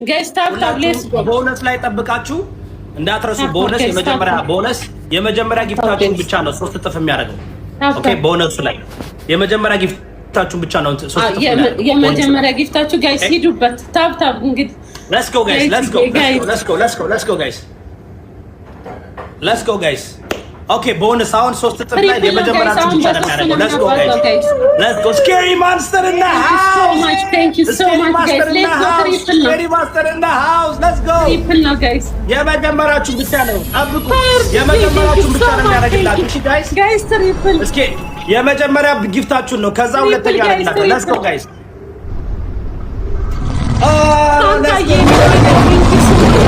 ጋይስ ታብ ታብሌት ቦነስ ላይ ጠብቃችሁ እንዳትረሱ። ቦነስ የመጀመሪያ ጊፍታችሁን ብቻ ነው 3 እጥፍ የሚያደርገው። ኦኬ ቦነሱ ላይ የመጀመሪያ ጊፍታችሁን ብቻ ነው 3 እጥፍ የመጀመሪያ ጊፍታችሁ ጋይስ ሂዱበት። ታብ ታብ እንግዲህ let's go guys okay bonus አሁን 3 እጥፍ ላይ የመጀመሪያችሁ ብቻ ነው የሚያደርገው። let's go scary monster in the house. thank you so much guys. let's go scary monster in the house. let's go triple now guys. የመጀመሪያችሁ ብቻ ነው ጠብቁ። የመጀመሪያችሁ ብቻ ነው የሚያደርግላችሁ። እሺ guys triple እስኪ የመጀመሪያ ጊፍታችሁን ነው ከዛ ሁለተኛ ያደርግላችሁ። let's go guys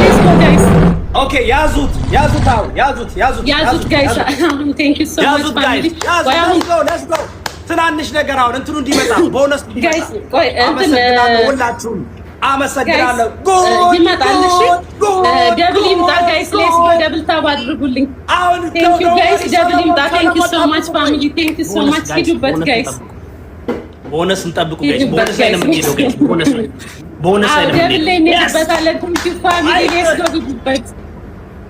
let's go guys okay ያዙት guys thank you so much let's go ትናንሽ ነገር አሁን እንትኑ እንዲመጣ ቦነስ guys ቆይ አመሰግናለሁ ሁላችሁም አመሰግናለሁ ይመጣል እሺ ደብል ይምጣ guys let's go ደብል ታብ አድርጉልኝ thank you guys ደብል ይምጣ thank you so much family thank you so much ሂዱበት guys ቦነስ እንጠብቁ guys ቦነስ ላይ ነው የምንሄደው guys ቦነስ ላይ ነው የምንሄደው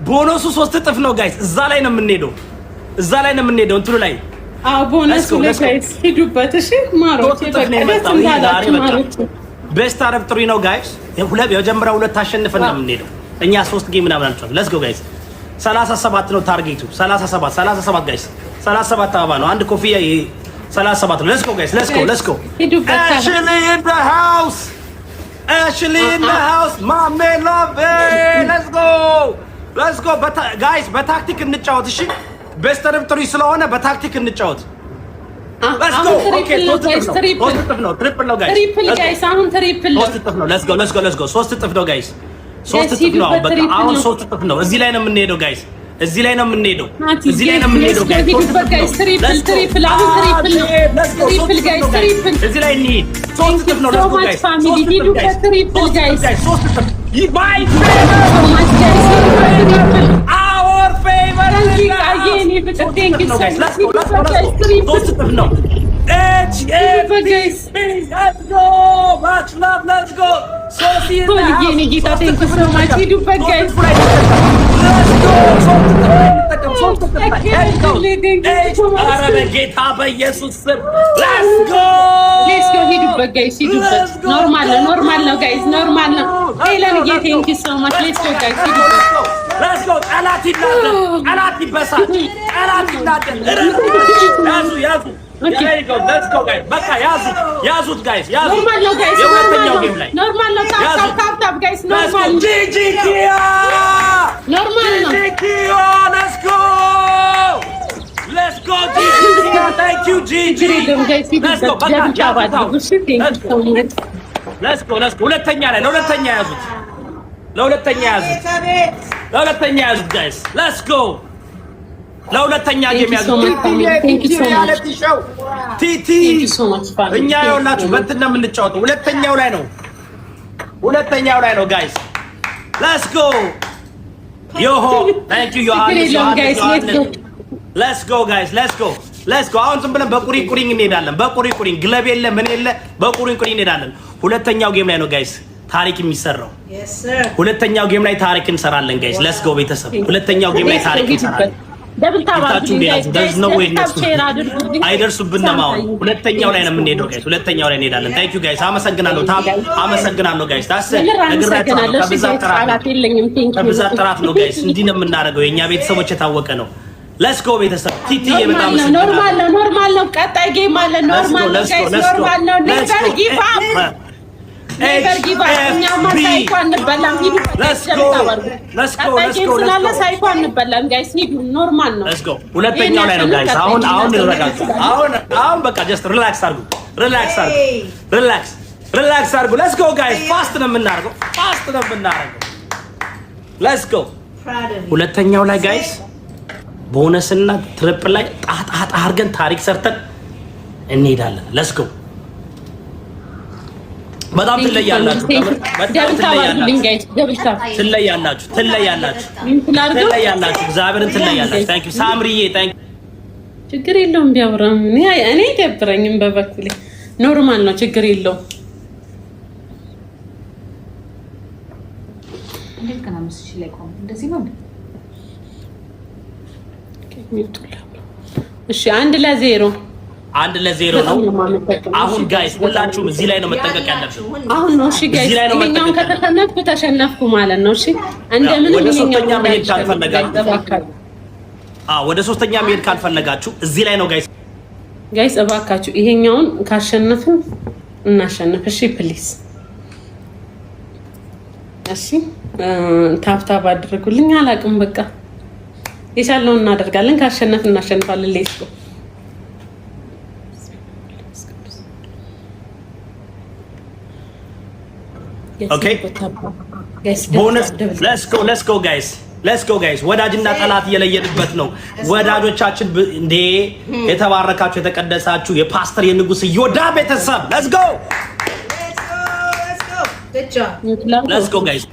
ቦነሱ 3 እጥፍ ነው ጋይስ። እዛ ላይ ነው የምንሄደው እንትሉ ላይ ቦነሱ ላይ ጋይስ ሂዱበት። እሺ ማሮች ቤስት አረብ ጥሪ ነው ጋይስ። የመጀመሪያው 2 አሸንፈን ነው የምንሄደው እኛ 3 ጌም ምናምን አንቻል። let's go guys 37 ነው ታርጌቱ 37 ጋይስ 37 አበባ ነው አንድ ኮፍያ 37 ነው። let's go guys let's go Ashley in the house my man love let's go guys በታክቲክ እንጫወት። እሺ ቤስት አረብ ጥሪ ስለሆነ በታክቲክ እንጫወት። let's go okay ትሪፕል ነው guys አሁን ትሪፕል ነው 3 እጥፍ ነው let's go 3 እጥፍ ነው guys 3 እጥፍ ነው በቃ አሁን 3 እጥፍ ነው። እዚህ ላይ ነው የምንሄደው guys እዚህ ላይ ነው የምንሄደው guys ትሪፕል አሁን ትሪፕል ነው guys ትሪፕል እዚህ ላይ እንሂድ 3 እጥፍ ነው let's go guys family ሂዱበት ትሪፕል guys 3 እጥፍ my our favorite thank you so much let's go 3 እጥፍ ነው let's go much love let's go so see you thank you so much ሂዱበት guys ጌታ በኢየሱስ ስም let's go ሂዱበት guys ሂዱበት ኖርማል ነው guys ኖርማል ነው ሄለን thank you so much let's go guys ሂዱበት let's go ጠላት ይበሳጭ ጠላት ይናደድ ያዙ let's go guys በቃ ያዙት guys ኖርማል ነው guys የሁለተኛው ጌም ላይ ኖርማል ነው ታፕ guys ኖርማል ጂጂኪያ ኖርማል ነው ጂጂኪያ let's go ጂጂኪያ thank you ጂጂ let's go በቃ let's go ሁለተኛ ላይ ለሁለተኛ ያዙት guys let's go ለሁለተኛ ጌም ያዙት ቲቲ እኛ ያውላችሁ በእንትን ነው የምንጫወተው ሁለተኛው ላይ ነው guys let's go yoho thank you yohannes let's go guys let's go አሁን ዝም ብለን በቁሪቁሪኝ እንሄዳለን ግለብ የለ ምን የለ በቁሪቁሪኝ እንሄዳለን። ሁለተኛው ጌም ላይ ነው guys ታሪክ የሚሰራው ሁለተኛው ጌም ላይ ታሪክ እንሰራለን guys let's go ቤተሰብ ሁለተኛው ጌም ላይ ታሪክ እንሰራለን። ደብል ታባችሁ አይደርሱብንም። አሁን ሁለተኛው ላይ ነው የምንሄደው guys ሁለተኛው ላይ እንሄዳለን። thank you guys አመሰግናለሁ guys ታሰ ነግራችኋለሁ ከብዛት ጥራት ነው guys እንዲህ ነው የምናደርገው የኛ ቤተሰቦች የታወቀ ነው። let's go ቤተሰብ ቲቲ በጣም ኖርማል ነው ቀጣይ ጌም አለ ኖርማል ነው guys ኖርማል ነው never give up እኛው ማሳይኮ አንበላም ሂዱ let's go ሳይኮ አንበላም guys ሂዱ ኖርማል ነው let's go ሁለተኛው ላይ ነው guys አሁን እንረጋጋ አሁን በቃ just relax አድርጉ let's go guys ፋስት ነው የምናደርገው let's go ሁለተኛው ላይ guys ቦነስና ትሪፕል ላይ ጣጣ አድርገን ታሪክ ሰርተን እንሄዳለን። let's go በጣም ትለያላችሁ እግዚአብሔርን ትለያላችሁ። thank you ሳምሪዬ thank you ችግር የለውም ቢያወራም እኔ አይደብረኝም በበኩሌ ኖርማል ነው ችግር የለውም እንዴት ከና 5000 ላይ ቆም እንደዚህ ነው? እሺ 1-0 1-0 ነው። አሁን ጋይስ ሁላችሁም እዚህ ላይ ነው መጠንቀቅ ያለብን። አሁን ነው እሺ ጋይስ ይሄኛውን ከተሸነፍኩ ተሸነፍኩ ማለት ነው። እሺ እንደምን ወደ ሶስተኛ መሄድ ካልፈለጋችሁ ወደ ሶስተኛ መሄድ ካልፈለጋችሁ እዚህ ላይ ነው ጋይስ እባካችሁ ይሄኛውን ካሸነፍን እናሸንፍ። እሺ ፕሊዝ እሺ ታፕታፕ አድርጉልኝ። አላቅም በቃ የቻለውን እናደርጋለን። ካሸነፍን እናሸንፋለን። ሌስ ኦኬ ቦነስ ሌትስ ጎ ጋይስ ወዳጅና ጠላት እየለየንበት ነው። ወዳጆቻችን እንዴ የተባረካችሁ የተቀደሳችሁ የፓስተር የንጉስ ይወዳ ቤተሰብ ሌትስ ጎ ጋይስ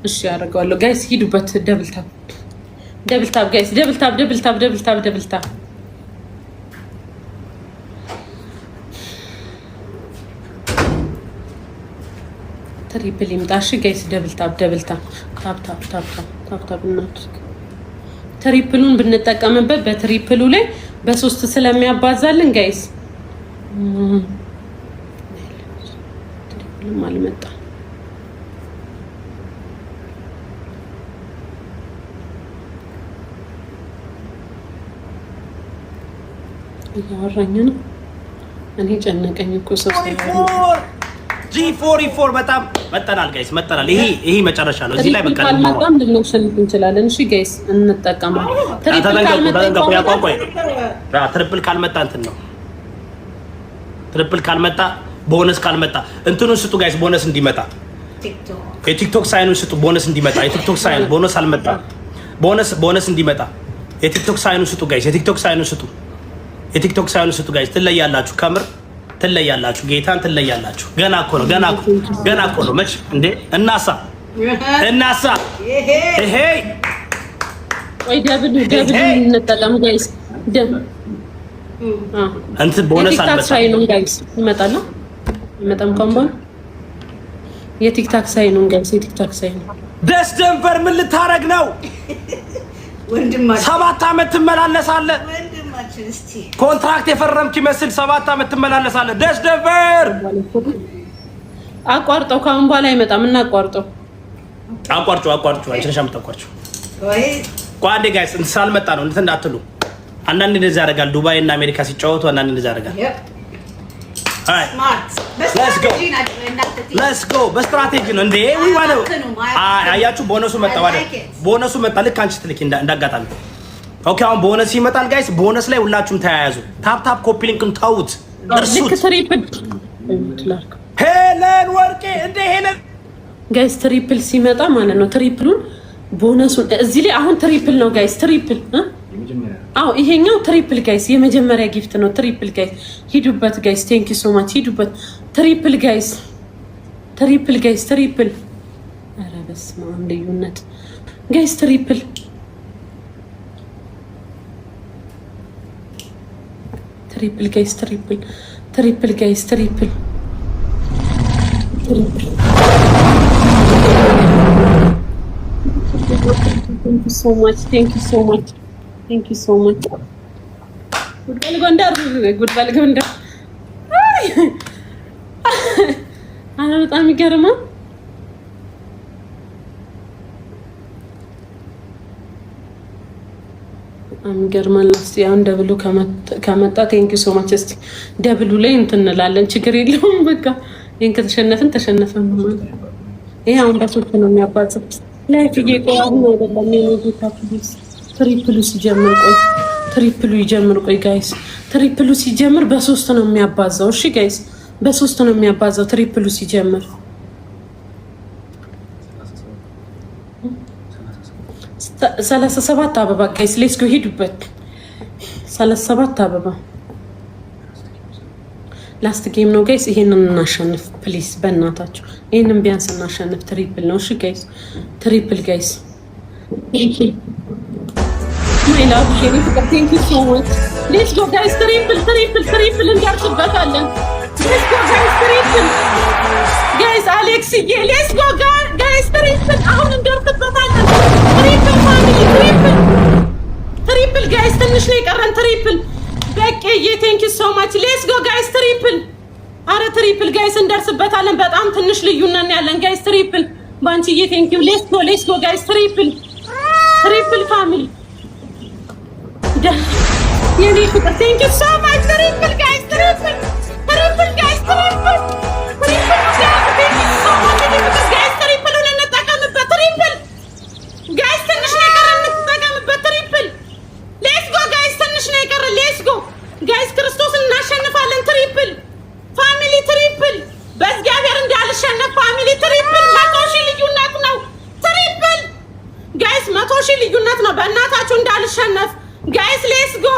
እሺ ያደርጋለሁ ጋይስ ሂዱበት። ደብል ታፕ ጋይስ ደብል ታፕ ትሪፕል ይምጣ። እሺ ጋይስ ደብል ታፕ እናድርግ። ትሪፕሉን ብንጠቀምበት በትሪፕሉ ላይ በ3 ስለሚያባዛልን ጋይስ ትሪፕሉም አልመጣም። እያወራኝ ነው። እኔ ጨነቀኝ እኮ ሰው G44 በጣም መጠናል ጋይስ መጠናል። ይሄ መጨረሻ ነው። እዚህ ላይ በቃ በጣም ልንሸንፍ እንችላለን። እሺ ጋይስ እንጠቀማለን። ትሪፕል ካልመጣ እንትን ነው። ትሪፕል ካልመጣ ቦነስ ካልመጣ እንትኑን ስጡ ጋይስ። ቦነስ እንዲመጣ የቲክቶክ ሳይኑን ስጡ። ቦነስ እንዲመጣ የቲክቶክ ሳይን ቦነስ አልመጣ። ቦነስ እንዲመጣ የቲክቶክ ሳይኑን ስጡ ጋይስ። የቲክቶክ ሳይኑን ስጡ ጋይስ። ትለያላችሁ ከምር ትለያላችሁ። ጌታን ትለያላችሁ። ገና እኮ ነው መች እንዴ እናሳ ይሄ ወይ ደብል እንጠቀም ጋይስ። እንትን ቦነስ አልመጣም። ሳይኑን ጋይስ ይመጣል ነው ይመጣም ኮምቦን የቲክታክ ሳይኑን ጋይስ የቲክታክ ሳይኑ ደስ ደንቨር ምን ልታረግ ነው? ወንድማችን 7 ዓመት ትመላለሳለህ። ኮንትራክት የፈረምክ ይመስል 7 ዓመት ትመላለሳለህ። ደስ ደንቨር አቋርጠው። ካሁን በኋላ አይመጣም። እናቋርጠው። አቋርጩ። አንቺ ነሽ የምታቋርጪው። ቋንዴ ጋይስ ሳልመጣ ነው እንትን እንዳትሉ። አንዳንድ እንደዚህ ያደርጋል። ዱባይ እና አሜሪካ ሲጫወቱ አንዳንድ እንደዚህ ያደርጋል። ሌትስ ጎ በስትራቴጂ ነው እንዴ ነው። አያችሁ ቦነሱ መጣ። ልክ አንቺ ትልኪ እንዳጋጣሚ። ኦኬ አሁን ቦነስ ይመጣል ጋይስ። ቦነስ ላይ ሁላችሁም ተያያዙ። ታፕ ኮፒ ሊንክን ተውት። ሄለን ወርቄ እንደ ሄለን ጋይስ ትሪፕል ሲመጣ ማለት ነው። ትሪፕሉን ቦነሱን እዚህ ላይ አሁን ትሪፕል ነው ጋይስ። ትሪፕል ይሄኛው ትሪፕል ጋይስ የመጀመሪያ ጊፍት ነው። ትሪፕል ጋይስ ሂዱበት ጋይስ። ቴንክ ዩ ሶ ማች ሂዱበት። ትሪፕል ጋይስ ትሪፕል። ኧረ በስመ አብ ልዩነት ጋይስ። ትሪፕል ጋይስ። ትሪፕል ጋይስ። ትሪፕል Thank you so much. ጉድባል ጎንደር አረ በጣም ይገርማል። እስቲ አሁን ደብሉ ከመጣ ቴንክ ዩ ሶ ማች። እስቲ ደብሉ ላይ እንትን እንላለን። ችግር የለውም በቃ ይሄን ከተሸነፍን ተሸነፈን ማለት ይሄ አሁን በሶስት ነው የሚያባዛው። ላይፍ እየቆየ አሁን አይደለም የኔጌታ ፕሊስ። ትሪፕሉ ይጀምር ቆይ ጋይስ። ትሪፕሉ ሲጀምር በ3 ነው የሚያባዛው። እሺ ጋይስ በ3 ነው የሚያባዛው ትሪፕሉ ሲጀምር። 37 አበባ ጋይስ ሌትስ ጎ ሂዱበት። 37 አበባ ላስት ጌም ነው ጋይስ። ይሄንን እናሸንፍ ፕሊስ በእናታችሁ። ይሄንን ቢያንስ እናሸንፍ። ትሪፕል ነው እሺ ጋይስ። ትሪፕል ጋይስ my love Jenny thank you so much. Let's go guys. Triple እንጋርሽበታለን። Let's go guys. Triple guys. Alex let's go guys. Triple ዩ ሶ ማች ሌትስ ጎ ጋይስ ትሪፕል አረ ትሪፕል ጋይስ እንደርስበታለን በጣም ትንሽ ልዩነት ያለን ጋይስ ትሪፕል ባንቺዬ ቴንክ ዩ ሌትስ ጎ ጋይስ ትሪፕል ፋሚሊ የኔ ፍቅር ቴንክ ዩ ሶ ማች ትሪፕል ጋይስ ትሪፕል ጋይስ ትሪፕል ጋይስ ትሪፕል እንጠቀምበት ትሪፕል ጋይስ ትንሽ ነው የቀረን እንጠቀምበት ትሪፕል ሌትስ ጎ ጋይስ ትንሽ ነው የቀረን ሌትስ ጎ ጋይስ ክርስቶስን እናሸንፋለን ትሪፕል ፋሚሊ ትሪፕል በእግዚአብሔር እንዳልሸነፍ ፋሚሊ ትሪፕል 100,000 ልዩነት ነው ትሪፕል ጋይስ 100,000 ልዩነት ነው በእናታችሁ እንዳልሸነፍ ጋይስ ሌትስ ጎ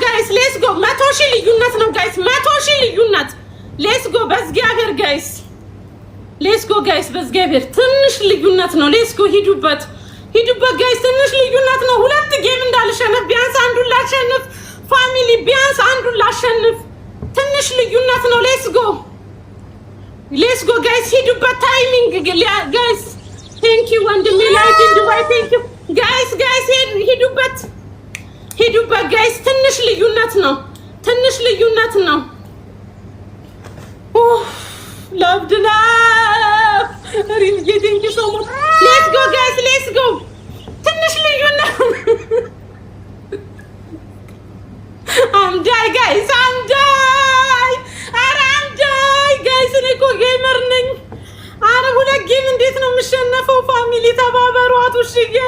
ጋይስ ሌትስ ጎ 100,000 ልዩነት ነው ጋይስ 100,000 ልዩነት ሌትስ ጎ በእግዚአብሔር ጋይስ ሌትስ ጎ ጋይስ በእግዚአብሔር ትንሽ ልዩነት ነው ሌትስ ጎ ሂዱበት ጋይስ ትንሽ ልዩነት ነው ሁለት ጌም እንዳልሸነፍ ቢያንስ አንዱን ላሸንፍ ፋሚሊ ቢያንስ አንዱን ላሸንፍ ትንሽ ልዩነት ነው ሌትስ ጎ ጋይስ ሂዱበት ታይሚንግ ጋይስ ቴንክ ዩ ወንድሜ ላይክ ዱባይ ቴንክ ዩ ጋይስ ሂዱበት ጋይስ ትንሽ ልዩነት ነው loved love really thank you so much let's go guys let's go ትንሽ ልዩነት I'm die guys guys እኔ እኮ ጌመር ነኝ አረ ሁለት ጌም እንዴት ነው የምሸነፈው ፋሚሊ ተባበሩ አቱሽዬ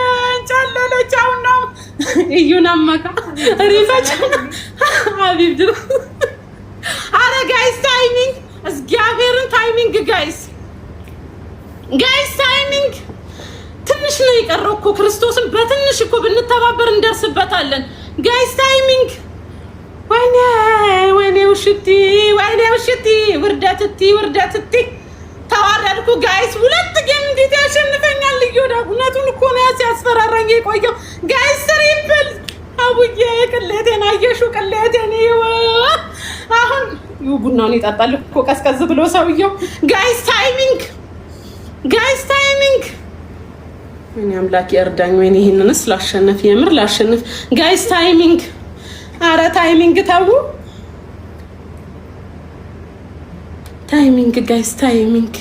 ቻለለቻው ነው እዩናማካ ሪፈች ሀቢብ አረ ጋይስ ታይሚንግ እግዚአብሔርን ታይሚንግ ጋይስ ታይሚንግ ትንሽ ነው የቀረው እኮ ክርስቶስን በትንሽ እኮ ብንተባበር እንደርስበታለን ጋይስ ታይሚንግ ወይኔ ውሽቲ ውርደትቲ ተዋረድኩ ጋይስ ሁለት ጌም እንዴት ያሸንፈኛል ልዩዳ እውነቱን እኮ ነው ሲያስፈራራኝ የቆየው ጋይስ ትሪፕል አቡዬ ቅሌቴን አየሹ ቅሌቴን አሁን ቡናውን ይጠጣል እኮ ቀዝቀዝ ብሎ ሰውየው ጋይስ ታይሚንግ እኔ አምላኬ እርዳኝ ወይኔ ይሄንንስ ላሸንፍ የምር ላሸንፍ ጋይስ ታይሚንግ አረ ታይሚንግ ታው ታይሚንግ ጋይስ ታይሚንግ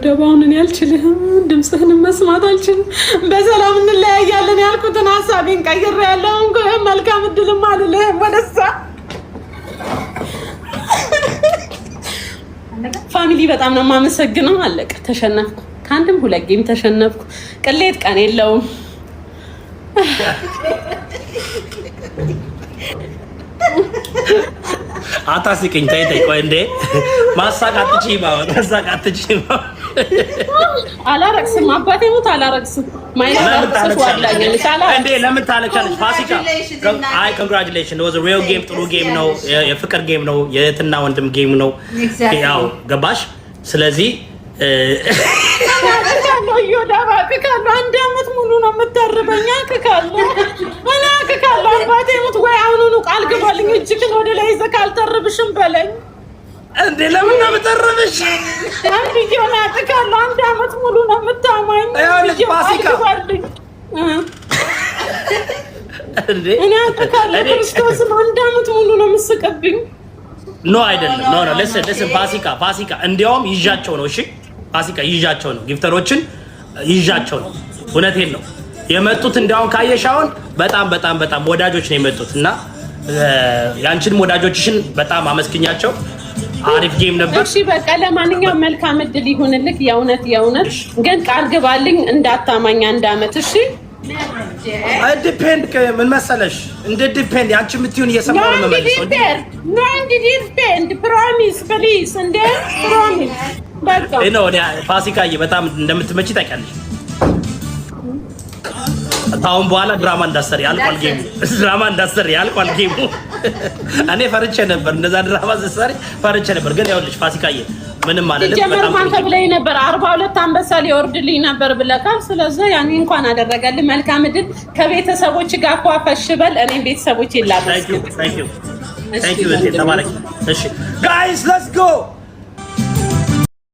ደባውን እኔ አልችልም ድምፅህን መስማት አልችልም በሰላም እንለያያለን ያልኩትን ሀሳቤን ቀይሬያለሁ መልካም እድልም አልልህም ወደዛ ፋሚሊ በጣም ነው የማመሰግነው አለቀ ተሸነፍኩ ከአንድም ሁለት ጌም ተሸነፍኩ ቅሌት ቀን የለውም አታስቂኝ ተይ ቆይ እንዴ ማሳቃጥጪማ አላረክስም አባቴ ሞት አላረክስም እንዴ ለምን ታለቻለሽ ፋሲካ አይ ኮንግራቹሌሽን was a real game ጥሩ ጌም ነው የፍቅር ጌም ነው የእህትና ወንድም ጌም ነው ያው ገባሽ ስለዚህ ካለው አንድ አመት ሙሉ ነው የምታርበኛ ካለው አባቴ ሞት ወይ አሁኑኑ ቃል ግባልኝ እጅግን ወደ ላይ ይዘህ ካልተርብሽም በለኝ እንዴ ለምን ነው የምታርብሽ አንድ ጊዮና ካለው አንድ አመት ሙሉ ነው የምታማኝ ፋሲካ እንዴ እኔ ካለው ክርስቶስ አንድ አመት ሙሉ ነው የምስቅብኝ ኖ አይደለም ኖ listen ፋሲካ እንዲያውም ይዣቸው ነው እሺ ፋሲካ ይዣቸው ነው ጊፍተሮችን ይዣቸው ነው እውነቴን ነው የመጡት እንዲያውም ካየሻውን በጣም ወዳጆች ነው የመጡት እና ያንቺንም ወዳጆችሽን በጣም አመስግኛቸው አሪፍ ጌም ነበር እሺ በቃ ለማንኛውም መልካም እድል ይሁንልክ የእውነት ግን ቃል ግባልኝ እንዳታማኝ አንድ አመት እሺ ዲፔንድ ምን መሰለሽ እንደ ዲፔንድ ያንቺ የምትይውን እየሰማሁ ነው መመለሰው ዲፔንድ ፕሮሚስ ፕሊዝ እንደ ፕሮሚስ በቃ ፋሲካዬ በጣም እንደምትመጪ ታውቂያለሽ ታውን በኋላ ድራማ እንዳሰሪ ያልቋል ጌሙ እኔ ፈርቼ ነበር እንደዛ ድራማ ዘሰሪ ፈርቼ ነበር ግን ያውልሽ ፋሲካዬ ምንም ማለት በጣም ማን ተብለኝ ነበር 42 አንበሳ ሊወርድልኝ ነበር ብለካል ስለዚህ ያኔ እንኳን አደረገልኝ መልካም እድል ከቤተሰቦች ጋር ቋፈሽበል እኔ ቤተሰቦች ይላበስ Thank you ተባረክ እሺ guys let's go